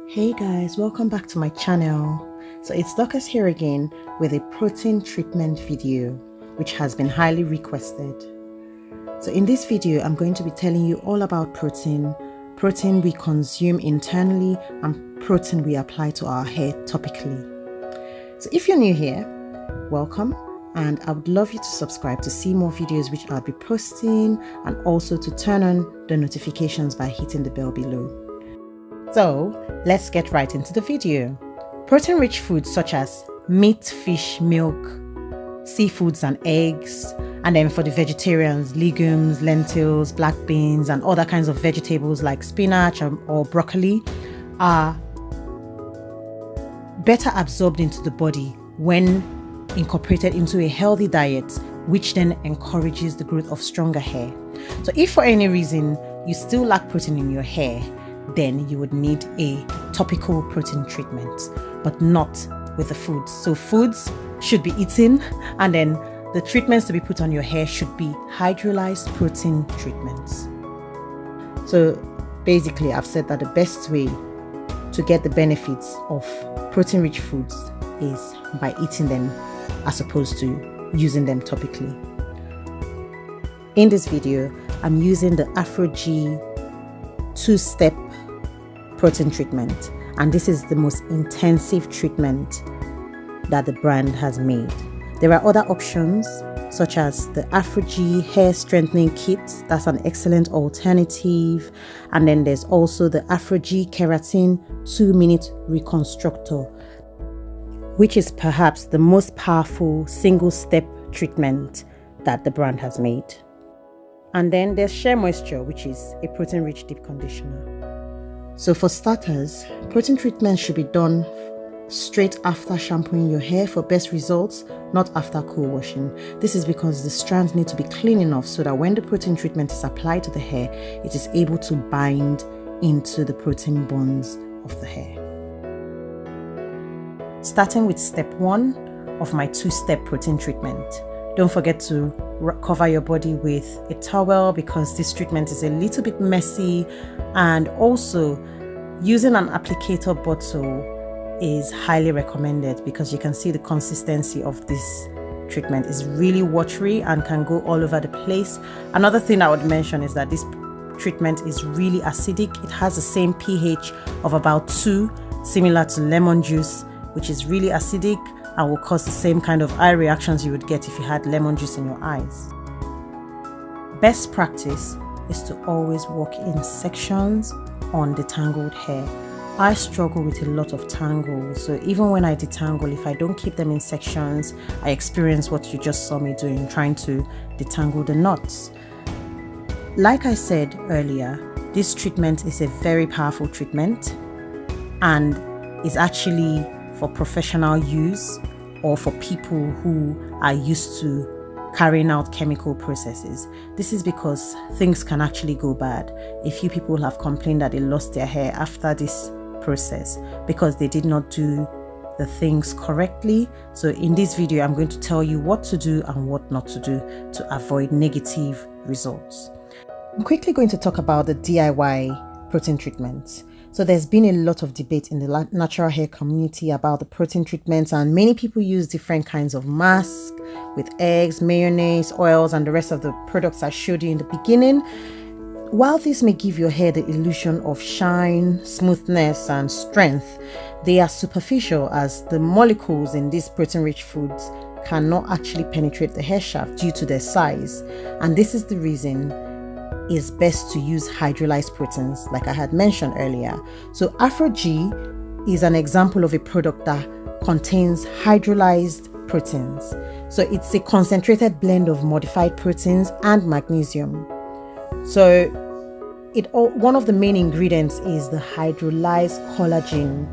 Hey guys, welcome back to my channel. So it's Dorcas here again with a protein treatment video which has been highly requested. So in this video I'm going to be telling you all about protein we consume internally and protein we apply to our hair topically. So if you're new here, welcome, and I would love you to subscribe to see more videos which I'll be posting, and also to turn on the notifications by hitting the bell below. So let's get right into the video. Protein-rich foods such as meat, fish, milk, seafoods and eggs, and then for the vegetarians, legumes, lentils, black beans and other kinds of vegetables like spinach or broccoli are better absorbed into the body when incorporated into a healthy diet, which then encourages the growth of stronger hair. So if for any reason you still lack protein in your hair, then you would need a topical protein treatment, but not with the foods. So foods should be eaten, and then the treatments to be put on your hair should be hydrolyzed protein treatments. So basically I've said that the best way to get the benefits of protein-rich foods is by eating them as opposed to using them topically. In this video, I'm using the Aphogee 2-step protein treatment, and this is the most intensive treatment that the brand has made. There are other options such as the Aphogee hair strengthening kit. That's an excellent alternative. And then there's also the Aphogee Keratin 2-minute reconstructor, which is perhaps the most powerful single-step treatment that the brand has made. And then there's SHEA Moisture, which is a protein-rich deep conditioner. So for starters, protein treatment should be done straight after shampooing your hair for best results, not after cool washing. This is because the strands need to be clean enough so that when the protein treatment is applied to the hair, it is able to bind into the protein bonds of the hair. Starting with step 1 of my 2-step protein treatment. Don't forget to cover your body with a towel because this treatment is a little bit messy, and also using an applicator bottle is highly recommended because you can see the consistency of this treatment is really watery and can go all over the place. Another thing I would mention is that this treatment is really acidic. It has the same pH of about 2, similar to lemon juice, which is really acidic and will cause the same kind of eye reactions you would get if you had lemon juice in your eyes. Best practice is to always work in sections on the tangled hair. I struggle with a lot of tangles, so even when I detangle, if I don't keep them in sections, I experience what you just saw me doing, trying to detangle the knots. Like I said earlier, this treatment is a very powerful treatment and is actually for professional use or for people who are used to carrying out chemical processes. This is because things can actually go bad. A few people have complained that they lost their hair after this process because they did not do the things correctly. So in this video, I'm going to tell you what to do and what not to do to avoid negative results. I'm quickly going to talk about the DIY protein treatments. So there's been a lot of debate in the natural hair community about the protein treatments, and many people use different kinds of masks with eggs, mayonnaise, oils, and the rest of the products I showed you in the beginning. While this may give your hair the illusion of shine, smoothness, and strength, they are superficial as the molecules in these protein-rich foods cannot actually penetrate the hair shaft due to their size. And this is the reason it's best to use hydrolyzed proteins, like I had mentioned earlier. So Aphogee is an example of a product that contains hydrolyzed proteins. So it's a concentrated blend of modified proteins and magnesium. So one of the main ingredients is the hydrolyzed collagen,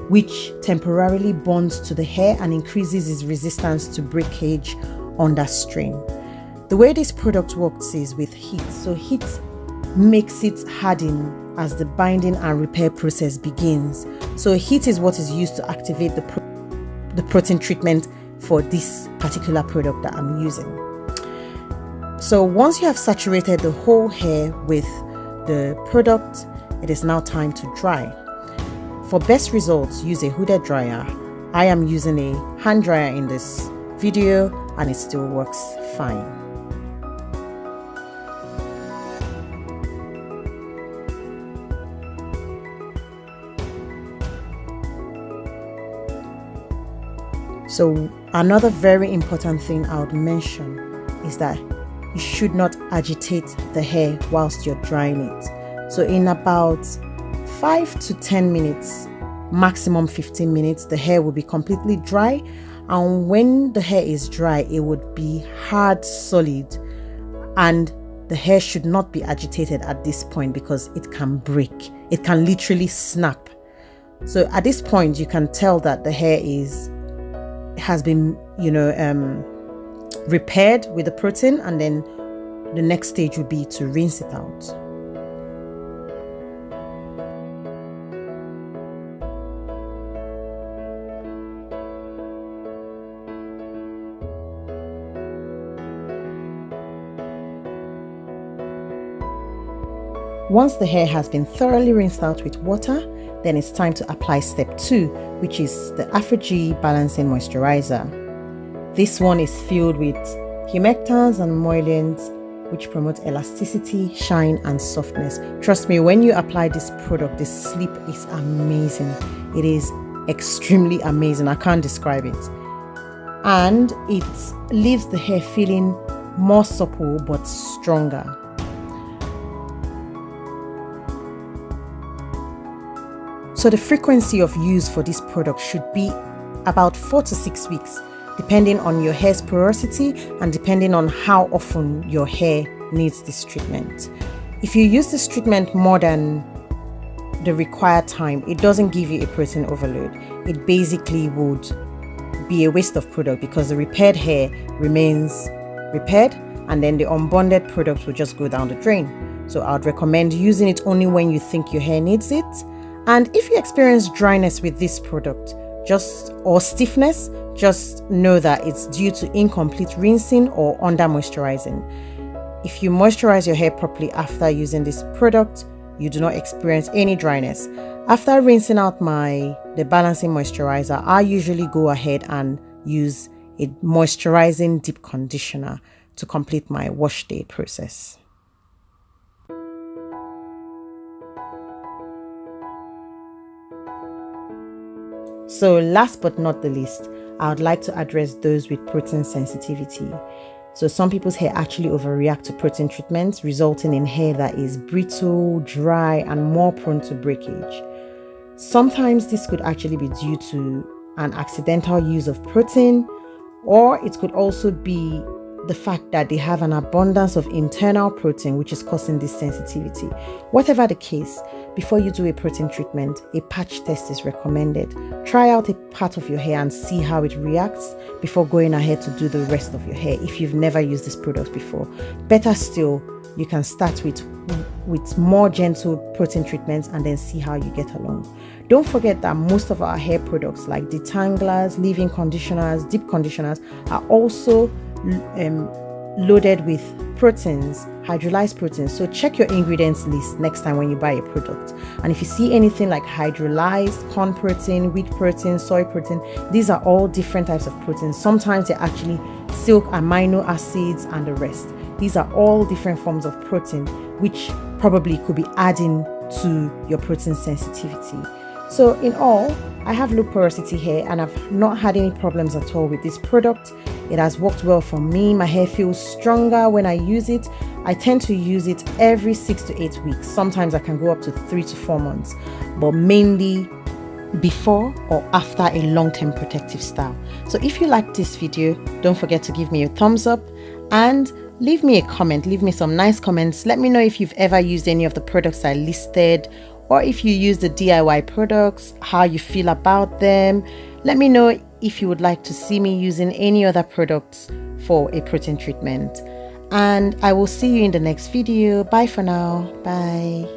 which temporarily bonds to the hair and increases its resistance to breakage under strain. The way this product works is with heat. So heat makes it harden as the binding and repair process begins. So heat is what is used to activate the protein treatment for this particular product that I'm using. So once you have saturated the whole hair with the product, it is now time to dry. For best results, use a hooded dryer. I am using a hand dryer in this video and it still works fine. So another very important thing I would mention is that you should not agitate the hair whilst you're drying it. So in about 5 to 10 minutes, maximum 15 minutes, the hair will be completely dry. And when the hair is dry, it would be hard, solid, and the hair should not be agitated at this point because it can break. It can literally snap. So at this point, you can tell that the hair has been, repaired with the protein, and then the next stage would be to rinse it out. Once the hair has been thoroughly rinsed out with water, then it's time to apply step 2, which is the Effigy Balancing Moisturizer. This one is filled with humectants and emollients which promote elasticity, shine and softness. Trust me, when you apply this product, the sleep is amazing. It is extremely amazing. I can't describe it. And it leaves the hair feeling more supple but stronger. So the frequency of use for this product should be about 4 to 6 weeks, depending on your hair's porosity and depending on how often your hair needs this treatment. If you use this treatment more than the required time, it doesn't give you a protein overload. It basically would be a waste of product because the repaired hair remains repaired and then the unbonded product will just go down the drain. So I would recommend using it only when you think your hair needs it. And if you experience dryness with this product, or stiffness, just know that it's due to incomplete rinsing or under moisturizing. If you moisturize your hair properly after using this product, you do not experience any dryness. After rinsing out the balancing moisturizer, I usually go ahead and use a moisturizing deep conditioner to complete my wash day process. So last but not the least, I would like to address those with protein sensitivity. So some people's hair actually overreact to protein treatments, resulting in hair that is brittle, dry, and more prone to breakage. Sometimes this could actually be due to an accidental use of protein, or it could also be the fact that they have an abundance of internal protein which is causing this sensitivity. Whatever the case, before you do a protein treatment, a patch test is recommended. Try out a part of your hair and see how it reacts before going ahead to do the rest of your hair if you've never used this product before. Better still, you can start with more gentle protein treatments and then see how you get along. Don't forget that most of our hair products like detanglers, leave-in conditioners, deep conditioners are also loaded with proteins, hydrolyzed proteins. So check your ingredients list next time when you buy a product. And if you see anything like hydrolyzed corn protein, wheat protein, soy protein, these are all different types of proteins. Sometimes they're actually silk amino acids and the rest. These are all different forms of protein which probably could be adding to your protein sensitivity. So in all, I have low porosity hair and I've not had any problems at all with this product. It has worked well for me. My hair feels stronger when I use it. I tend to use it every 6 to 8 weeks. Sometimes I can go up to 3 to 4 months, but mainly before or after a long-term protective style. So if you like this video, don't forget to give me a thumbs up and leave me a comment. Leave me some nice comments. Let me know if you've ever used any of the products I listed, or if you use the DIY products, how you feel about them. Let me know if you would like to see me using any other products for a protein treatment. And I will see you in the next video. Bye for now. Bye.